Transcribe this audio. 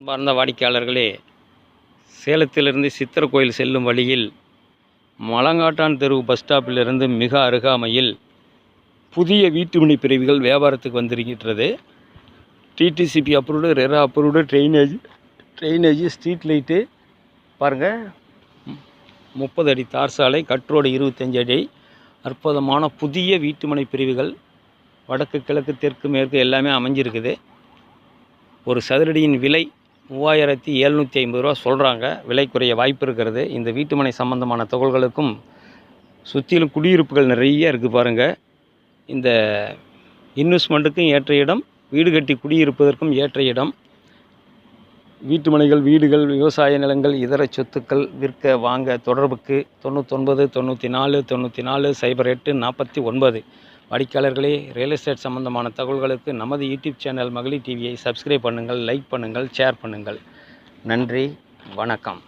அன்பார்ந்த வாடிக்கையாளர்களே, சேலத்திலிருந்து சித்தர் கோயில் செல்லும் வழியில் மலங்காட்டான் தெரு பஸ் ஸ்டாப்பிலிருந்து மிக அருகாமையில் புதிய வீட்டுமனை பிரிவுகள் வியாபாரத்துக்கு வந்திருக்கின்றது. DTCP approved, RERA approved, drainage, street light பாருங்கள். 30 அடி தார் சாலை, கட் ரோடு 25 அடி. அற்புதமான புதிய வீட்டுமனை பிரிவுகள் வடக்கு, கிழக்கு, தெற்கு, மேற்கு எல்லாமே அமைஞ்சிருக்குது. ஒரு சதுரடியின் விலை 3750 ரூபா சொல்கிறாங்க. விலை குறைய வாய்ப்பு இருக்கிறது. இந்த வீட்டுமனை சம்பந்தமான தகவல்களுக்கும் சுற்றிலும் குடியிருப்புகள் நிறைய இருக்குது பாருங்கள். இந்த இன்வெஸ்ட்மெண்ட்டுக்கும் ஏற்ற இடம், வீடு கட்டி குடியிருப்பதற்கும் ஏற்ற இடம். வீட்டுமனைகள், வீடுகள், விவசாய நிலங்கள், இதர சொத்துக்கள் விற்க வாங்க தொடர்புக்கு 99 94 94 08 49. வாடிக்கையாளர்களே, ரியல் எஸ்டேட் சம்பந்தமான தகவல்களுக்கு நமது யூடியூப் சேனல் மகளிர் டிவியை சப்ஸ்கிரைப் பண்ணுங்கள், லைக் பண்ணுங்கள், ஷேர் பண்ணுங்கள். நன்றி, வணக்கம்.